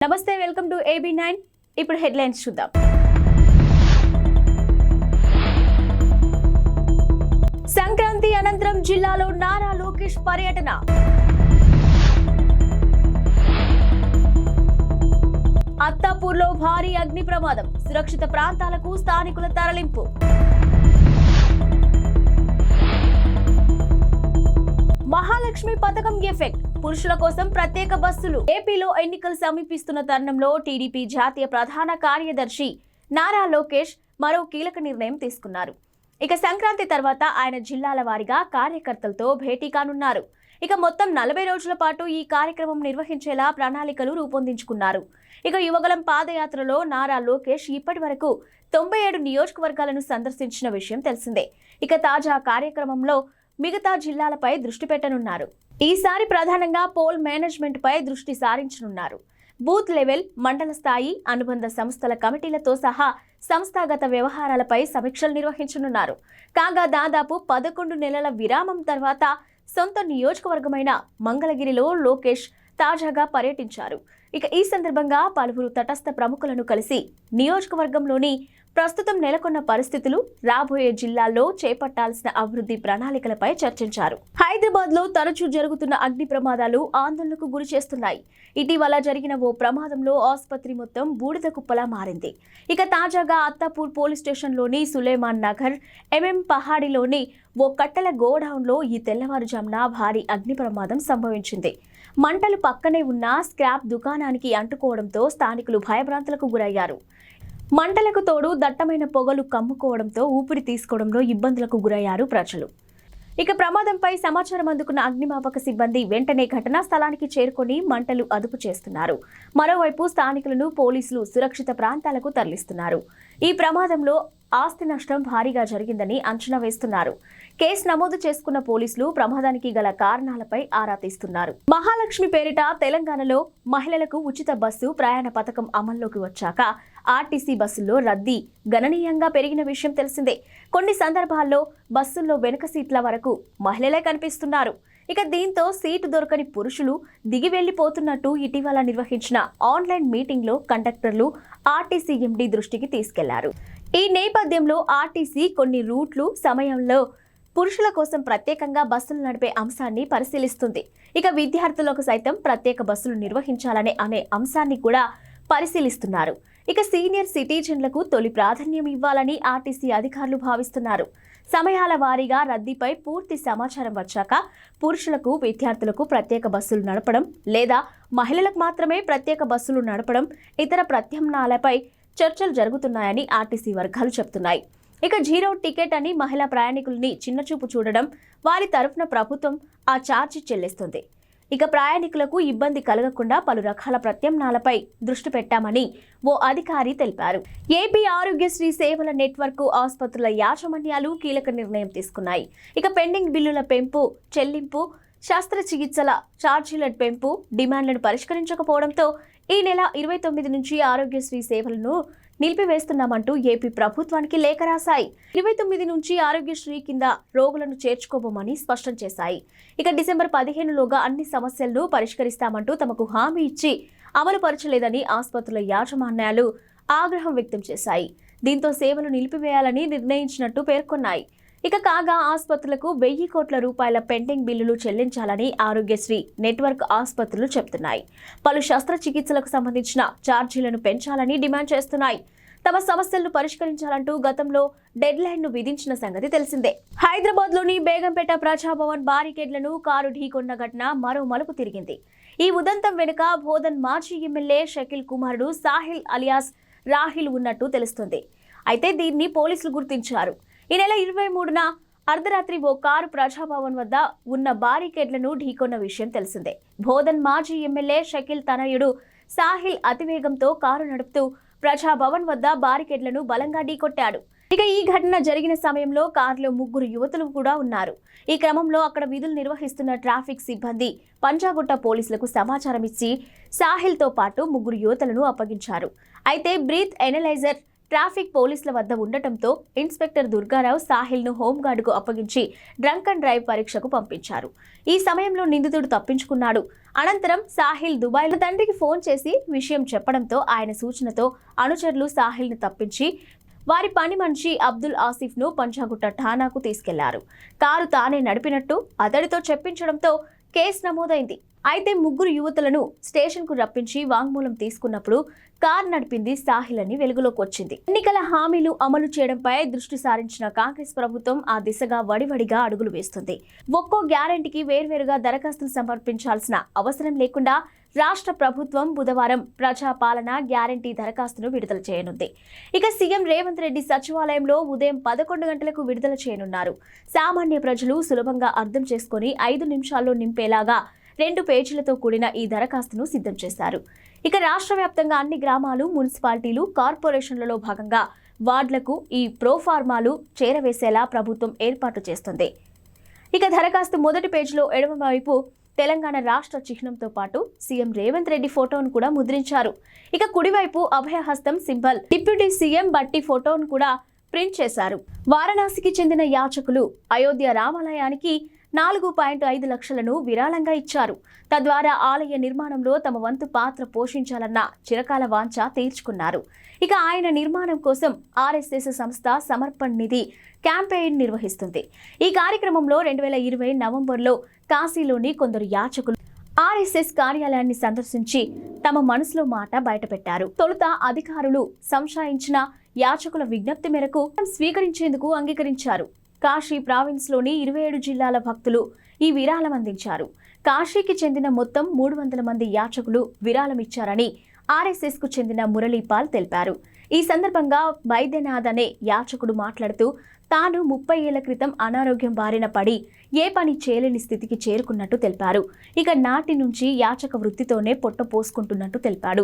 నమస్తే, welcome to AB9. ఇప్పుడు headlines చూద్దాం. సంక్రాంతి అనంతరం జిల్లాలో నారా లోకేష్ పర్యటన. అత్తాపూర్లో భారీ అగ్ని ప్రమాదం, సురక్షిత ప్రాంతాలకు స్థానికుల తరలింపు. మహాలక్ష్మి పథకం ఎఫెక్ట్, పురుషుల కోసం ప్రత్యేక బస్సులు. ఏపీలో ఎన్నికలు సమీపిస్తున్న తరుణంలో టీడీపీ జాతీయ ప్రధాన కార్యదర్శి నారా లోకేష్ మరో కీలక నిర్ణయం తీసుకున్నారు. ఇక సంక్రాంతి తర్వాత ఆయన జిల్లాల వారీగా కార్యకర్తలతో భేటీ కానున్నారు. ఇక మొత్తం 40 రోజుల పాటు ఈ కార్యక్రమం నిర్వహించేలా ప్రణాళికలు రూపొందించుకున్నారు. ఇక యువగలం పాదయాత్రలో నారా లోకేష్ ఇప్పటి వరకు 97 నియోజకవర్గాలను సందర్శించిన విషయం తెలిసిందే. ఇక తాజా కార్యక్రమంలో మిగతా జిల్లాలపై దృష్టి పెట్టనున్నారు. ఈసారి ప్రధానంగా పోల్ మేనేజ్మెంట్ పై దృష్టి సారించనున్నారు. బూత్ లెవెల్, మండల స్థాయి, అనుబంధ సంస్థల కమిటీలతో సహా సంస్థాగత వ్యవహారాలపై సమీక్షలు నిర్వహించనున్నారు. కాగా దాదాపు 11 నెలల విరామం తర్వాత సొంత నియోజకవర్గమైన మంగళగిరిలో లోకేష్ తాజాగా పర్యటించారు. ఇక ఈ సందర్భంగా పలువురు తటస్థ ప్రముఖులను కలిసి నియోజకవర్గంలోని ప్రస్తుతం నెలకొన్న పరిస్థితులు, రాబోయే జిల్లాల్లో చేపట్టాల్సిన అభివృద్ధి ప్రణాళికలపై చర్చించారు. హైదరాబాద్ లో తరచూ జరుగుతున్న అగ్ని ప్రమాదాలు ఆందోళనకు గురి చేస్తున్నాయి. ఇటీవల జరిగిన ఓ ప్రమాదంలో ఆసుపత్రి మొత్తం బూడిద కుప్పలా మారింది. ఇక తాజాగా అత్తాపూర్ పోలీస్ స్టేషన్లోని సులేమాన్ నగర్, ఎంఎం పహాడిలోని ఓ కట్టెల గోడౌన్లో ఈ తెల్లవారుజామున భారీ అగ్ని ప్రమాదం సంభవించింది. మంటలు పక్కనే ఉన్న స్క్రాప్ దుకాణానికి అంటుకోవడంతో స్థానికులు భయభ్రాంతులకు గురయ్యారు. మంటలకు తోడు దట్టమైన పొగలు కమ్ముకోవడంతో ఊపిరి తీసుకోవడంలో ఇబ్బందులకు గురయ్యారు ప్రజలు. ఇక ప్రమాదంపై సమాచారం అందుకున్న అగ్నిమాపక సిబ్బంది వెంటనే ఘటనా స్థలానికి చేరుకొని మంటలు అదుపు చేస్తున్నారు. మరోవైపు స్థానికులను పోలీసులు సురక్షిత ప్రాంతాలకు తరలిస్తున్నారు. ఈ ప్రమాదంలో ఆస్తి నష్టం భారీగా జరిగిందని అంచనా వేస్తున్నారు. కేసు నమోదు చేసుకున్న పోలీసులు ప్రమాదానికి గల కారణాలపై ఆరా తీస్తున్నారు. మహాలక్ష్మి పేరిట తెలంగాణలో మహిళలకు ఉచిత బస్సు ప్రయాణ పథకం అమల్లోకి వచ్చాక ఆర్టీసీ బస్సుల్లో రద్దీ గణనీయంగా పెరిగిన విషయం తెలిసిందే. కొన్ని సందర్భాల్లో బస్సుల్లో వెనుక సీట్ల వరకు మహిళలే కనిపిస్తున్నారు. ఇక దీంతో సీటు దొరకని పురుషులు దిగి వెళ్లిపోతున్నట్టు ఇటీవల నిర్వహించిన ఆన్లైన్ మీటింగ్లో కండక్టర్లు ఆర్టీసీ ఎండీ దృష్టికి తీసుకెళ్లారు. ఈ నేపథ్యంలో ఆర్టీసీ కొన్ని రూట్లు సమయంలో పురుషుల కోసం ప్రత్యేకంగా బస్సులు నడిపే అంశాన్ని పరిశీలిస్తుంది. ఇక విద్యార్థులకు సైతం ప్రత్యేక బస్సులు నిర్వహించాలనే అంశాన్ని కూడా పరిశీలిస్తున్నారు. ఇక సీనియర్ సిటిజన్లకు తొలి ప్రాధాన్యం ఇవ్వాలని ఆర్టీసీ అధికారులు భావిస్తున్నారు. సమయాల వారీగా రద్దీపై పూర్తి సమాచారం వచ్చాక పురుషులకు, విద్యార్థులకు ప్రత్యేక బస్సులు నడపడం లేదా మహిళలకు మాత్రమే ప్రత్యేక బస్సులు నడపడం, ఇతర ప్రత్యామ్నాయాలపై చర్చలు జరుగుతున్నాయని ఆర్టీసీ వర్గాలు చెబుతున్నాయి. ఇక జీరో టికెట్ అని మహిళా ప్రయాణికుల్ని చిన్నచూపు చూడడం, వారి తరఫున ప్రభుత్వం ఆ ఛార్జీ చెల్లిస్తుంది. ఇక ప్రయాణికులకు ఇబ్బంది కలగకుండా పలు రకాల ప్రత్యామ్నాయాలపై దృష్టి పెట్టామని ఓ అధికారి తెలిపారు. ఏపీ ఆరోగ్యశ్రీ సేవల నెట్వర్క్ ఆసుపత్రుల యాజమాన్యాలు కీలక నిర్ణయం తీసుకున్నాయి. ఇక పెండింగ్ బిల్లుల పెంపు, చెల్లింపు, శస్త్రచికిత్సల ఛార్జీల పెంపు డిమాండ్లను పరిష్కరించకపోవడంతో ఈ నెల 29 నుంచి ఆరోగ్యశ్రీ సేవలను నిలిపివేస్తున్నామంటూ ఏపీ ప్రభుత్వానికి లేఖ రాశాయి. 29 నుంచి ఆరోగ్యశ్రీ కింద రోగులను చేర్చుకోబోమని స్పష్టం చేశాయి. ఇక డిసెంబర్ 15లోగా అన్ని సమస్యలను పరిష్కరిస్తామంటూ తమకు హామీ ఇచ్చి అమలు పరచలేదని ఆసుపత్రుల యాజమాన్యాలు ఆగ్రహం వ్యక్తం చేశాయి. దీంతో సేవలు నిలిపివేయాలని నిర్ణయించినట్టు పేర్కొన్నాయి. ఇక కాగా ఆసుపత్రులకు 1000 కోట్ల రూపాయల పెండింగ్ బిల్లులు చెల్లించాలని ఆరోగ్యశ్రీ నెట్వర్క్ ఆసుపత్రులు చెబుతున్నాయి. పలు శస్త్రచికిత్సలకు సంబంధించిన ఛార్జీలను పెంచాలని డిమాండ్ చేస్తున్నాయి. తమ సమస్యలను పరిష్కరించాలంటూ గతంలో డెడ్ లైన్ ను విధించిన సంగతి తెలిసిందే. హైదరాబాద్ లోని బేగంపేట ప్రజాభవన్ బారికేడ్లను కారు ఢీకొన్న ఘటన మరో మలుపు తిరిగింది. ఈ ఉదంతం వెనుక బోధన్ మాజీ ఎమ్మెల్యే షకీల్ కుమారుడు సాహిల్ అలియాస్ రాహిల్ ఉన్నట్టు తెలుస్తుంది. అయితే దీన్ని పోలీసులు గుర్తించారు. ఈ నెల 23న అర్ధరాత్రి ఓ కారు ప్రజాభవన్ వద్ద ఉన్న బారికేడ్లను ఢీకొన్న విషయం తెలిసిందే. బోధన్ మాజీ ఎమ్మెల్యే షకీల్ తనయుడు సాహిల్ అతివేగంతో కారు నడుపుతూ ప్రజాభవన్ వద్ద బారికేడ్లను బలంగా ఢీకొట్టాడు. ఇక ఈ ఘటన జరిగిన సమయంలో కారులో 3 యువతులు కూడా ఉన్నారు. ఈ క్రమంలో అక్కడ విధులు నిర్వహిస్తున్న ట్రాఫిక్ సిబ్బంది పంజాగుట్ట పోలీసులకు సమాచారం ఇచ్చి సాహిల్తో పాటు 3 యువతులను అప్పగించారు. అయితే బ్రీత్ ఎనలైజర్ ట్రాఫిక్ పోలీసుల వద్ద ఉండటంతో ఇన్స్పెక్టర్ దుర్గారావు సాహిల్ను హోంగార్డుకు అప్పగించి డ్రంక్ అండ్ డ్రైవ్ పరీక్షకు పంపించారు. ఈ సమయంలో నిందితుడు తప్పించుకున్నాడు. అనంతరం సాహిల్ దుబాయ్లో తండ్రికి ఫోన్ చేసి విషయం చెప్పడంతో ఆయన సూచనతో అనుచరులు సాహిల్ను తప్పించి వారి పని మనిషి అబ్దుల్ ఆసిఫ్ను పంజాగుట్ట ఠాణాకు తీసుకెళ్లారు. కారు తానే నడిపినట్టు అతడితో చెప్పించడంతో కేసు నమోదైంది. అయితే ముగ్గురు యువతులను స్టేషన్కు రప్పించి వాంగ్మూలం తీసుకున్నప్పుడు కారు నడిపింది సాహిల్ అని వెలుగులోకి వచ్చింది. ఎన్నికల హామీలు అమలు చేయడంపై దృష్టి సారించిన కాంగ్రెస్ ప్రభుత్వం ఆ దిశగా వడివడిగా అడుగులు వేస్తుంది. ఒక్కో గ్యారెంటీకి వేర్వేరుగా దరఖాస్తులు సమర్పించాల్సిన అవసరం లేకుండా రాష్ట్ర ప్రభుత్వం బుధవారం ప్రజాపాలన గ్యారెంటీ దరఖాస్తును విడుదల చేయనుంది. ఇక సీఎం రేవంత్ రెడ్డి సచివాలయంలో ఉదయం 11 గంటలకు విడుదల చేయనున్నారు. సామాన్య ప్రజలు సులభంగా అర్థం చేసుకుని 5 నిమిషాల్లో నింపేలాగా 2 పేజీలతో కూడిన ఈ దరఖాస్తును సిద్ధం చేశారు. ఇక రాష్ట్ర వ్యాప్తంగా అన్ని గ్రామాలు, మున్సిపాలిటీలు, కార్పొరేషన్లలో భాగంగా వార్డులకు ఈ ప్రోఫార్మాలు చేరవేసేలా ప్రభుత్వం ఏర్పాటు చేస్తుంది. ఇక దరఖాస్తు మొదటి పేజీలో ఎడమవైపు తెలంగాణ రాష్ట్ర చిహ్నంతో పాటు సీఎం రేవంత్ రెడ్డి ఫోటోను కూడా ముద్రించారు. ఇక కుడివైపు అభయహస్తం సింబల్, డిప్యూటీ సీఎం బట్టి ఫోటోను కూడా ప్రింట్ చేశారు. వారణాసికి చెందిన యాచకులు అయోధ్య రామాలయానికి 4.5 లక్షలను విరాళంగా ఇచ్చారు. తద్వారా ఆలయ నిర్మాణంలో తమ వంతు పాత్ర పోషించాలన్న చిరకాల వాంఛ తీర్చుకున్నారు. ఇక ఆయన నిర్మాణం కోసం ఆర్ఎస్ఎస్ సంస్థ సమర్పణ్ నిధి క్యాంపెయిన్ నిర్వహిస్తుంది. ఈ కార్యక్రమంలో 2020 నవంబర్లో కాశీలోని కొందరు యాచకులు ఆర్ఎస్ఎస్ కార్యాలయాన్ని సందర్శించి తమ మనసులో మాట బయటపెట్టారు. తొలుత అధికారులు సంశయించిన యాచకుల విజ్ఞప్తి మేరకు స్వీకరించేందుకు అంగీకరించారు. కాశీ ప్రావిన్స్లోని 27 జిల్లాల భక్తులు ఈ విరాళం అందించారు. కాశీకి చెందిన మొత్తం 300 మంది యాచకులు విరాళం ఇచ్చారని ఆర్ఎస్ఎస్కు చెందిన మురళీపాల్ తెలిపారు. ఈ సందర్భంగా వైద్యనాథ్ అనే యాచకుడు మాట్లాడుతూ తాను 30 ఏళ్ల క్రితం అనారోగ్యం బారిన పడి ఏ పని చేయలేని స్థితికి చేరుకున్నట్టు తెలిపారు. ఇక నాటి నుంచి యాచక వృత్తితోనే పొట్ట పోసుకుంటున్నట్టు తెలిపాడు.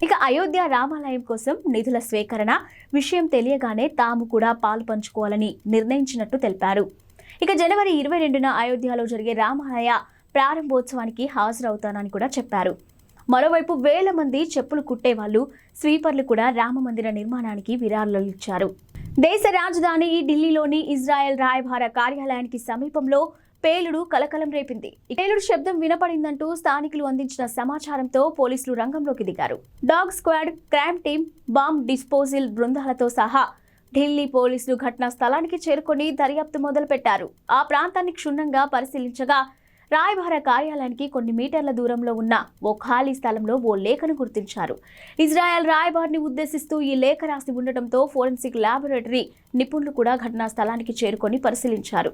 ఇక అయోధ్య రామాలయం కోసం నిధుల స్వీకరణ విషయం తెలియగానే తాము కూడా పాలు పంచుకోవాలని నిర్ణయించినట్టు తెలిపారు. ఇక జనవరి 22న అయోధ్యలో జరిగే రామాలయ ప్రారంభోత్సవానికి హాజరవుతానని కూడా చెప్పారు. మరోవైపు వేల మంది చెప్పులు కుట్టేవాళ్లు, స్వీపర్లు కూడా రామమందిర నిర్మాణానికి విరాళాలు ఇచ్చారు. దేశ రాజధాని ఢిల్లీలోని ఇజ్రాయెల్ రాయబార కార్యాలయానికి సమీపంలో పేలుడు కలకలం రేపింది. పేలుడు శబ్దం వినపడిందంటూ స్థానికులు అందించిన సమాచారంతో పోలీసులు రంగంలోకి దిగారు. Dog squad, crime team, bomb disposal బృందాలతో సహా ఢిల్లీ పోలీసులు ఘటనా స్థలానికి చేరుకొని దర్యాప్తు మొదలుపెట్టారు. ఆ ప్రాంతాన్ని క్షుణ్ణంగా పరిశీలించగా రాయబార కార్యాలయానికి కొన్ని మీటర్ల దూరంలో ఉన్న ఓ ఖాళీ స్థలంలో ఓ లేఖను గుర్తించారు. ఇజ్రాయెల్ రాయబారిని ఉద్దేశిస్తూ ఈ లేఖ రాసి ఉండటంతో ఫోరెన్సిక్ ల్యాబొరేటరీ నిపుణులు కూడా ఘటనా స్థలానికి చేరుకొని పరిశీలించారు.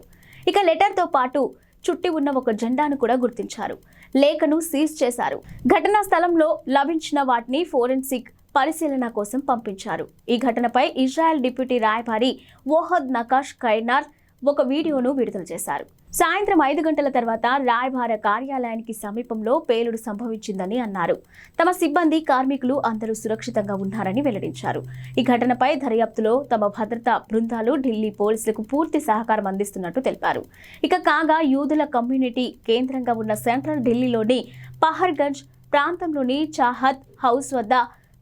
ఇక లెటర్తో పాటు చుట్టి ఉన్న ఒక జెండాను కూడా గుర్తించారు. లేఖను సీజ్ చేశారు. ఘటనా స్థలంలో లభించిన వాటిని ఫోరెన్సిక్ పరిశీలన కోసం పంపించారు. ఈ ఘటనపై ఇజ్రాయెల్ డిప్యూటీ రాయబారి ఓహద్ నకాష్ కైనార్ ఒక వీడియోను విడుదల చేశారు. సాయంత్రం 5 గంటల తర్వాత రాయబార కార్యాలయానికి సమీపంలో పేలుడు సంభవించిందని అన్నారు. తమ సిబ్బంది, కార్మికులు అందరూ సురక్షితంగా ఉన్నారని వెల్లడించారు. ఈ ఘటనపై దర్యాప్తులో తమ భద్రతా బృందాలు ఢిల్లీ పోలీసులకు పూర్తి సహకారం అందిస్తున్నట్టు తెలిపారు. ఇక కాగా యూదుల కమ్యూనిటీ కేంద్రంగా ఉన్న సెంట్రల్ ఢిల్లీలోని పహర్గంజ్ ప్రాంతంలోని చాహత్ హౌస్ వద్ద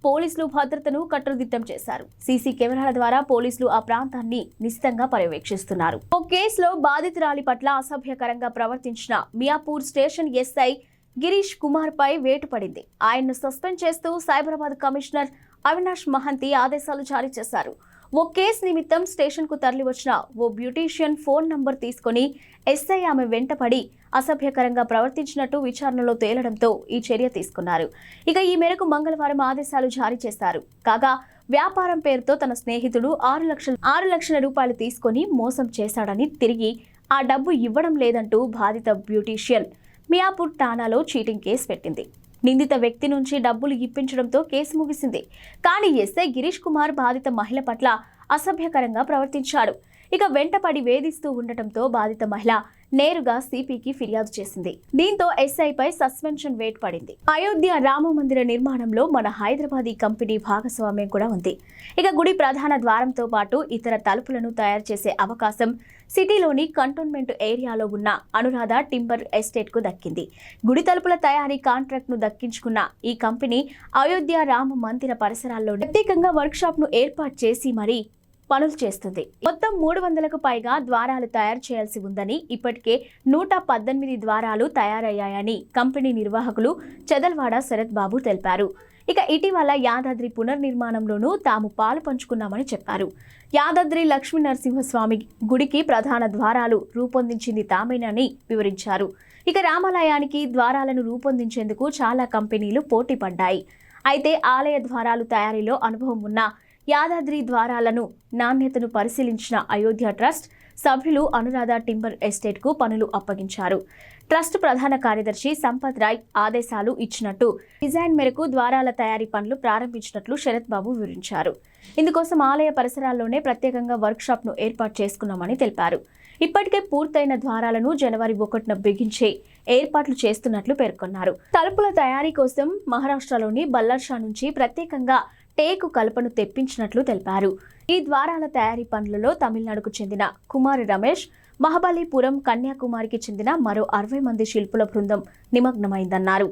పోలీసులు భద్రతను కట్టుదిట్టం చేశారు. సీసీ కెమెరాల ద్వారా పోలీసులు ఆ ప్రాంతాన్ని నిశితంగా పర్యవేక్షిస్తున్నారు. ఓ కేసులో బాధితురాలి పట్ల అసభ్యకరంగా ప్రవర్తించిన మియాపూర్ స్టేషన్ ఎస్ఐ గిరీష్ కుమార్ పై వేటు పడింది. ఆయన్ను సస్పెండ్ చేస్తూ సైబరాబాద్ కమిషనర్ అవినాష్ మహంతి ఆదేశాలు జారీ చేశారు. ఓ కేసు నిమిత్తం స్టేషన్కు తరలివచ్చిన ఓ బ్యూటీషియన్ ఫోన్ నంబర్ తీసుకుని ఎస్ఐ ఆమె వెంటపడి అసభ్యకరంగా ప్రవర్తించినట్టు విచారణలో తేలడంతో ఈ చర్య తీసుకున్నారు. ఇక ఈ మేరకు మంగళవారం ఆదేశాలు జారీ చేశారు. కాగా వ్యాపారం పేరుతో తన స్నేహితుడు 6 లక్షల రూపాయలు తీసుకుని మోసం చేశాడని, తిరిగి ఆ డబ్బు ఇవ్వడం లేదంటూ బాధిత బ్యూటీషియన్ మియాపూర్ ఠాణాలో చీటింగ్ కేసు పెట్టింది. నిందిత వ్యక్తి నుంచి డబ్బులు ఇప్పించడంతో కేసు ముగిసింది. కానీ ఎస్ఐ గిరీష్ కుమార్ బాధిత మహిళ పట్ల అసభ్యకరంగా ప్రవర్తించాడు. ఇక వెంటపడి వేధిస్తూ ఉండటంతో బాధిత మహిళ నేరుగా సిపికి ఫిర్యాదు చేసింది. దీంతో ఎస్ఐపై సస్పెన్షన్ వేటు పడింది. అయోధ్య రామ మందిర నిర్మాణంలో మన హైదరాబాదీ కంపెనీ భాగస్వామ్యం కూడా ఉంది. ఇక గుడి ప్రధాన ద్వారంతో పాటు ఇతర తలుపులను తయారు చేసే అవకాశం సిటీలోని కంటోన్మెంట్ ఏరియాలో ఉన్న అనురాధ టింబర్ ఎస్టేట్ కు దక్కింది. గుడి తలుపుల తయారీ కాంట్రాక్ట్ ను దక్కించుకున్న ఈ కంపెనీ అయోధ్య రామ మందిర పరిసరాల్లో ప్రత్యేకంగా వర్క్ షాప్ ను ఏర్పాటు చేసి మరీ పనులు చేస్తుంది. మొత్తం 300కు పైగా ద్వారాలు తయారు చేయాల్సి ఉందని, ఇప్పటికే 118 ద్వారాలు తయారయ్యాయని కంపెనీ నిర్వాహకులు చెదల్వాడ శరత్ బాబు తెలిపారు. ఇక ఇటీవల యాదాద్రి పునర్నిర్మాణంలోనూ తాము పాలు పంచుకున్నామని చెప్పారు. యాదాద్రి లక్ష్మీ నరసింహస్వామి గుడికి ప్రధాన ద్వారాలు రూపొందించింది తామేనని వివరించారు. ఇక రామాలయానికి ద్వారాలను రూపొందించేందుకు చాలా కంపెనీలు పోటీ పడ్డాయి. అయితే ఆలయ ద్వారాలు తయారీలో అనుభవం ఉన్న యాదాద్రి ద్వారాలను నాణ్యతను పరిశీలించిన అయోధ్య ట్రస్ట్ సభ్యులు అనురాధ టింబర్ ఎస్టేట్ కు పనులు అప్పగించారు. ట్రస్ట్ ప్రధాన కార్యదర్శి సంపత్ రాయ్ ఆదేశాలు ఇచ్చినట్టు డిజైన్ మేరకు ద్వారాల తయారీ పనులు ప్రారంభించినట్లు శరత్ బాబు వివరించారు. ఇందుకోసం ఆలయ పరిసరాల్లోనే ప్రత్యేకంగా వర్క్ షాప్ ను ఏర్పాటు చేసుకున్నామని తెలిపారు. ఇప్పటికే పూర్తయిన ద్వారాలను జనవరి 1న బిగించే ఏర్పాట్లు చేస్తున్నట్లు పేర్కొన్నారు. తలుపుల తయారీ కోసం మహారాష్ట్రలోని బల్లర్షా నుంచి ప్రత్యేకంగా టేకు కలపను తెప్పించినట్లు తెలిపారు. ఈ ద్వారాల తయారీ పనులలో తమిళనాడుకు చెందిన కుమారి రమేష్, మహాబలిపురం, కన్యాకుమారికి చెందిన మరో 60 మంది శిల్పుల బృందం నిమగ్నమైందన్నారు.